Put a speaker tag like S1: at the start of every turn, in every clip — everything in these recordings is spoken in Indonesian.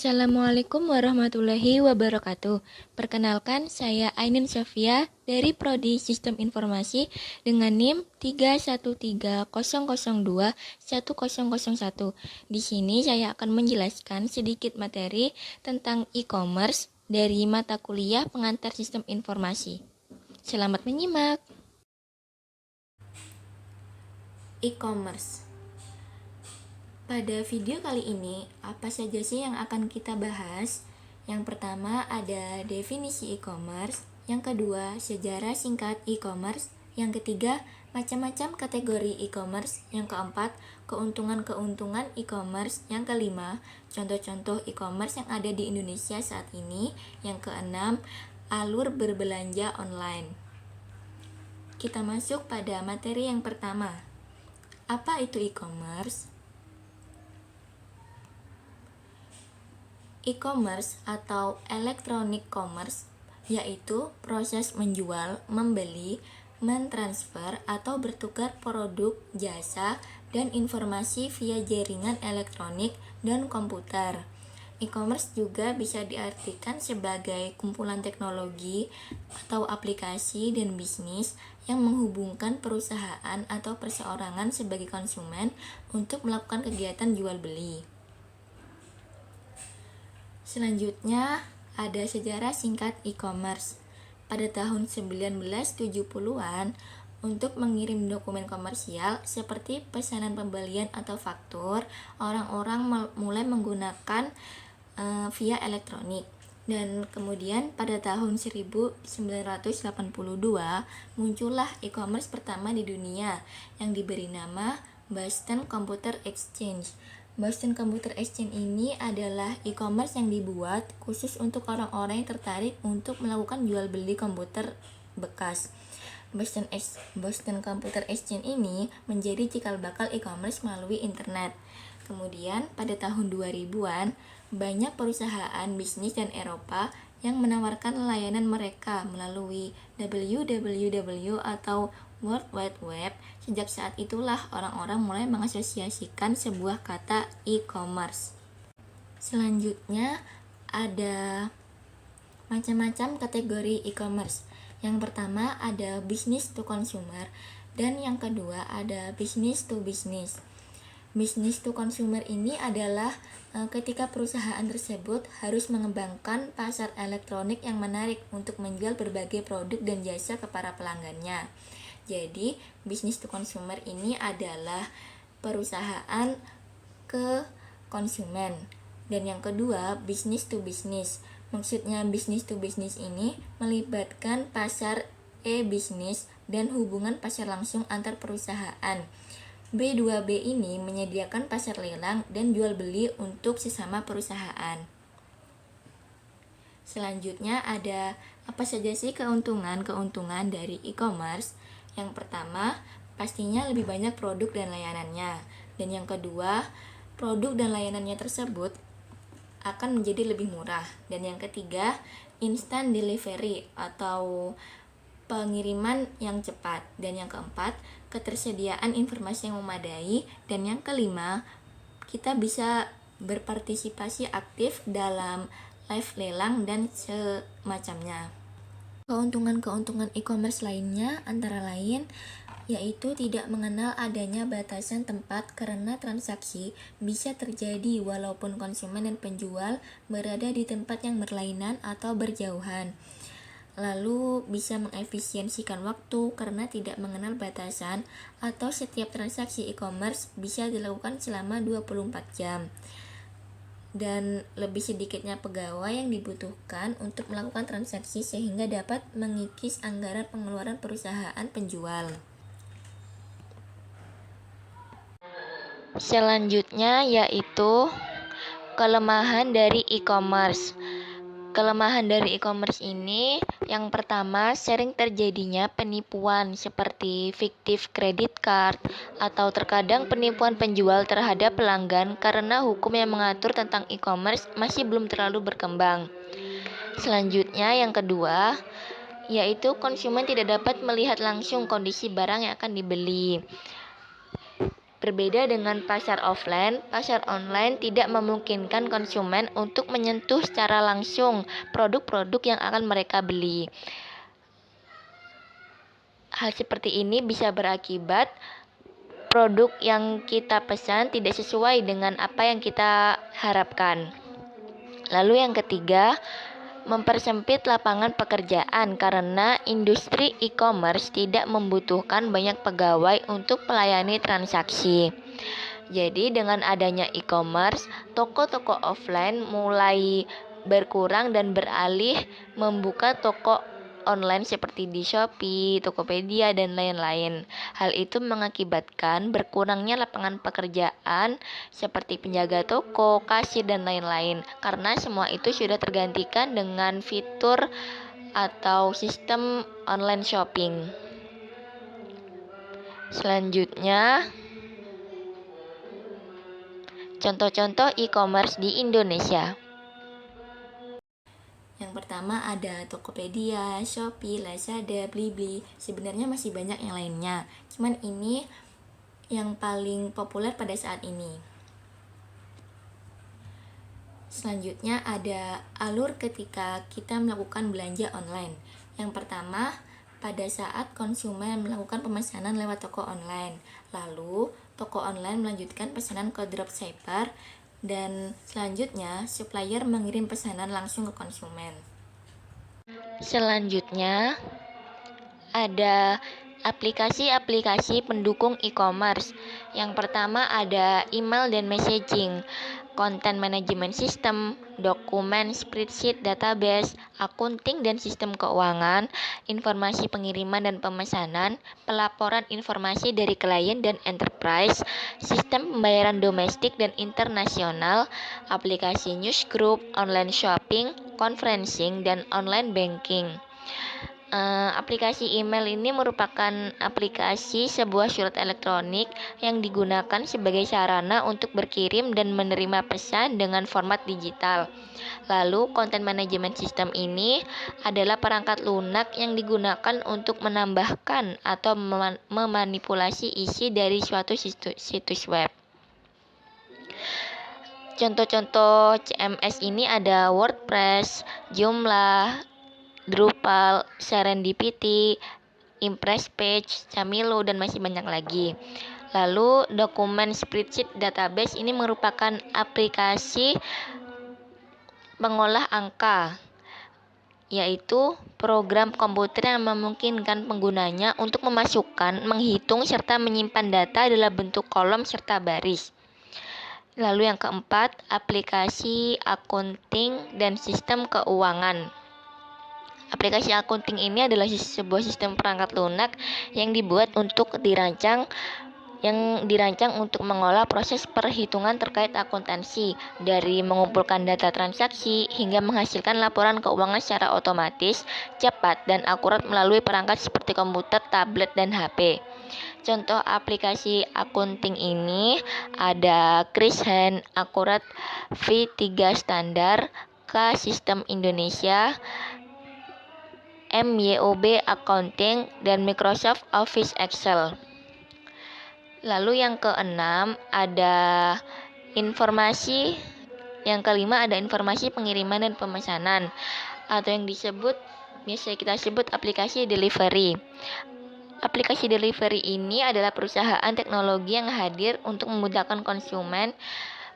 S1: Assalamualaikum warahmatullahi wabarakatuh. Perkenalkan, saya Ainin Sofia dari Prodi Sistem Informasi dengan NIM 31300210001. Di sini saya akan menjelaskan sedikit materi tentang e-commerce dari mata kuliah pengantar Sistem Informasi. Selamat menyimak. E-commerce. Pada video kali ini, apa saja sih yang akan kita bahas? Yang pertama ada definisi e-commerce, yang kedua sejarah singkat e-commerce, yang ketiga macam-macam kategori e-commerce, yang keempat keuntungan-keuntungan e-commerce, yang kelima contoh-contoh e-commerce yang ada di Indonesia saat ini, yang keenam alur berbelanja online. Kita masuk pada materi yang pertama. Apa itu e-commerce? E-commerce atau electronic commerce yaitu proses menjual, membeli, mentransfer atau bertukar produk, jasa, dan informasi via jaringan elektronik dan komputer. E-commerce juga bisa diartikan sebagai kumpulan teknologi atau aplikasi dan bisnis yang menghubungkan perusahaan atau perseorangan sebagai konsumen untuk melakukan kegiatan jual beli. Selanjutnya, ada sejarah singkat e-commerce. Pada tahun 1970-an, untuk mengirim dokumen komersial seperti pesanan pembelian atau faktur, orang-orang mulai menggunakan via elektronik. Dan kemudian pada tahun 1982 muncullah e-commerce pertama di dunia yang diberi nama Boston Computer Exchange. Boston Computer Exchange ini adalah e-commerce yang dibuat khusus untuk orang-orang yang tertarik untuk melakukan jual beli komputer bekas. Boston Computer Exchange ini menjadi cikal bakal e-commerce melalui internet. Kemudian pada tahun 2000-an, banyak perusahaan bisnis dan Eropa yang menawarkan layanan mereka melalui www atau World Wide Web. Sejak saat itulah orang-orang mulai mengasosiasikan sebuah kata e-commerce. Selanjutnya ada macam-macam kategori e-commerce. Yang pertama ada business to consumer dan yang kedua ada business to business. Business to consumer ini adalah ketika perusahaan tersebut harus mengembangkan pasar elektronik yang menarik untuk menjual berbagai produk dan jasa ke para pelanggannya. Jadi, business to consumer ini adalah perusahaan ke konsumen. Dan yang kedua, business to business. Maksudnya business to business ini melibatkan pasar e-business dan hubungan pasar langsung antar perusahaan. B2B ini menyediakan pasar lelang dan jual beli untuk sesama perusahaan. Selanjutnya ada apa saja sih keuntungan dari e-commerce? Yang pertama, pastinya lebih banyak produk dan layanannya. Dan yang kedua, produk dan layanannya tersebut akan menjadi lebih murah. Dan yang ketiga, instant delivery atau pengiriman yang cepat. Dan yang keempat, ketersediaan informasi yang memadai. Dan yang kelima, kita bisa berpartisipasi aktif dalam live lelang dan semacamnya. Keuntungan-keuntungan e-commerce lainnya antara lain yaitu tidak mengenal adanya batasan tempat karena transaksi bisa terjadi walaupun konsumen dan penjual berada di tempat yang berlainan atau berjauhan. Lalu bisa mengefisiensikan waktu karena tidak mengenal batasan atau setiap transaksi e-commerce bisa dilakukan selama 24 jam. Dan lebih sedikitnya pegawai yang dibutuhkan untuk melakukan transaksi sehingga dapat mengikis anggaran pengeluaran perusahaan penjual. Selanjutnya yaitu kelemahan dari e-commerce. Kelemahan dari e-commerce ini yang pertama sering terjadinya penipuan seperti fiktif kredit card atau terkadang penipuan penjual terhadap pelanggan karena hukum yang mengatur tentang e-commerce masih belum terlalu berkembang. Selanjutnya yang kedua yaitu konsumen tidak dapat melihat langsung kondisi barang yang akan dibeli. Berbeda dengan pasar offline, pasar online tidak memungkinkan konsumen untuk menyentuh secara langsung produk-produk yang akan mereka beli. Hal seperti ini bisa berakibat produk yang kita pesan tidak sesuai dengan apa yang kita harapkan. Lalu yang ketiga, mempersempit lapangan pekerjaan karena industri e-commerce tidak membutuhkan banyak pegawai untuk melayani transaksi. Jadi dengan adanya e-commerce, toko-toko offline mulai berkurang dan beralih membuka toko online seperti di Shopee, Tokopedia, dan lain-lain. Hal itu mengakibatkan berkurangnya lapangan pekerjaan seperti penjaga toko, kasir, dan lain-lain. Karena semua itu sudah tergantikan dengan fitur atau sistem online shopping. Selanjutnya, contoh-contoh e-commerce di Indonesia. Yang pertama ada Tokopedia, Shopee, Lazada, Blibli. Sebenarnya masih banyak yang lainnya. Cuman ini yang paling populer pada saat ini. Selanjutnya ada alur ketika kita melakukan belanja online. Yang pertama, pada saat konsumen melakukan pemesanan lewat toko online. Lalu, toko online melanjutkan pesanan ke dropshipper dan selanjutnya supplier mengirim pesanan langsung ke konsumen. Selanjutnya ada aplikasi-aplikasi pendukung e-commerce. Yang pertama ada email dan messaging, content management system, dokumen, spreadsheet, database, akunting dan sistem keuangan, informasi pengiriman dan pemesanan, pelaporan informasi dari klien dan enterprise, sistem pembayaran domestik dan internasional, aplikasi newsgroup, online shopping, conferencing, dan online banking. Aplikasi email ini merupakan aplikasi sebuah surat elektronik yang digunakan sebagai sarana untuk berkirim dan menerima pesan dengan format digital. Lalu, content management system ini adalah perangkat lunak yang digunakan untuk menambahkan atau memanipulasi isi dari suatu situs web. Contoh-contoh CMS ini ada WordPress, Joomla, Drupal, Serendipity, Impress Page, Camilo, dan masih banyak lagi. Lalu, dokumen spreadsheet database ini merupakan aplikasi pengolah angka, yaitu program komputer yang memungkinkan penggunanya untuk memasukkan, menghitung, serta menyimpan data dalam bentuk kolom serta baris. Lalu yang keempat, aplikasi akunting dan sistem keuangan. Aplikasi akunting ini adalah sebuah sistem perangkat lunak yang dirancang untuk mengolah proses perhitungan terkait akuntansi, dari mengumpulkan data transaksi hingga menghasilkan laporan keuangan secara otomatis, cepat, dan akurat melalui perangkat seperti komputer, tablet, dan HP. Contoh aplikasi akunting ini ada Krishand, Akurat V3 Standar, K Sistem Indonesia, MYOB Accounting, dan Microsoft Office Excel. Lalu yang keenam ada kelima ada informasi pengiriman dan pemesanan, atau yang biasa kita sebut aplikasi delivery. Aplikasi delivery ini adalah perusahaan teknologi yang hadir untuk memudahkan konsumen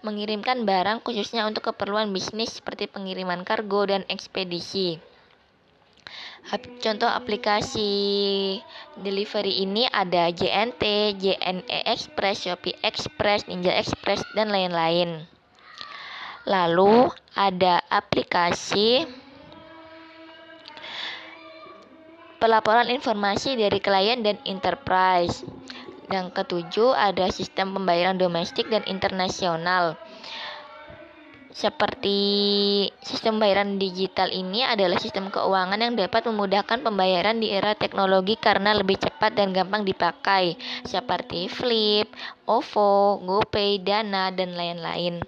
S1: mengirimkan barang khususnya untuk keperluan bisnis seperti pengiriman kargo dan ekspedisi. Contoh aplikasi delivery ini ada JNT, JNE Express, Shopee Express, Ninja Express, dan lain-lain. Lalu ada aplikasi pelaporan informasi dari klien dan enterprise. Yang ketujuh ada sistem pembayaran domestik dan internasional. Seperti sistem pembayaran digital ini adalah sistem keuangan yang dapat memudahkan pembayaran di era teknologi karena lebih cepat dan gampang dipakai, seperti Flip, OVO, GoPay, Dana, dan lain-lain.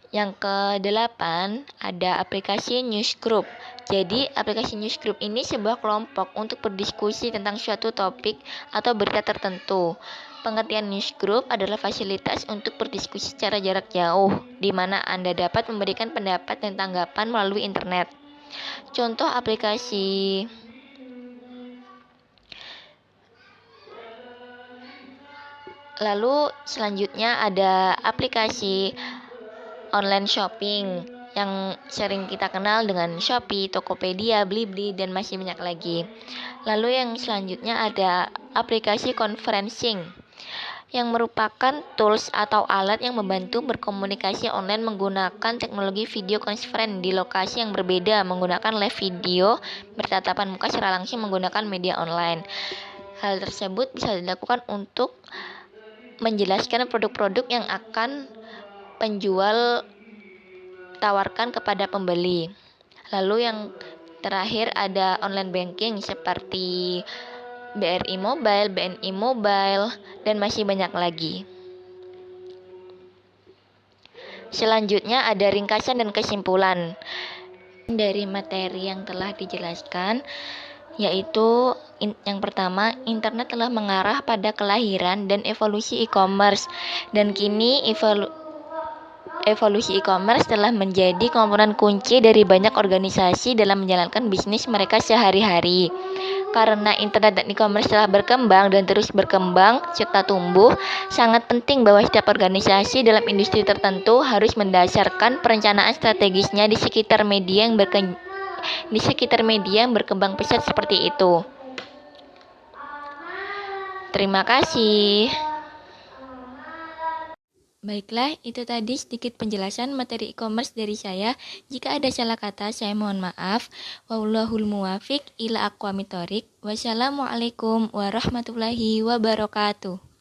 S1: Yang kedelapan ada aplikasi newsgroup. Jadi, aplikasi newsgroup ini sebuah kelompok untuk berdiskusi tentang suatu topik atau berita tertentu. Pengertian newsgroup adalah fasilitas untuk berdiskusi secara jarak jauh, di mana Anda dapat memberikan pendapat dan tanggapan melalui internet. Contoh aplikasi Lalu selanjutnya ada aplikasi online shopping yang sering kita kenal dengan Shopee, Tokopedia, Blibli, dan masih banyak lagi. Lalu yang selanjutnya ada aplikasi conferencing yang merupakan tools atau alat yang membantu berkomunikasi online menggunakan teknologi video conference di lokasi yang berbeda menggunakan live video bertatapan muka secara langsung menggunakan media online. Hal tersebut bisa dilakukan untuk menjelaskan produk-produk yang akan penjual tawarkan kepada pembeli. Lalu yang terakhir ada online banking seperti BRI Mobile, BNI Mobile, dan masih banyak lagi. Selanjutnya ada ringkasan dan kesimpulan dari materi yang telah dijelaskan, yaitu yang pertama, internet telah mengarah pada kelahiran dan evolusi e-commerce, dan kini evolusi e-commerce telah menjadi komponen kunci dari banyak organisasi dalam menjalankan bisnis mereka sehari-hari. Karena internet dan e-commerce telah berkembang dan terus berkembang serta tumbuh, sangat penting bahwa setiap organisasi dalam industri tertentu harus mendasarkan perencanaan strategisnya di sekitar media yang berkembang pesat seperti itu. Terima kasih. Baiklah, itu tadi sedikit penjelasan materi e-commerce dari saya. Jika ada salah kata, saya mohon maaf. Wallahul muwafiq ila aqwamit thoriq. Wassalamualaikum warahmatullahi wabarakatuh.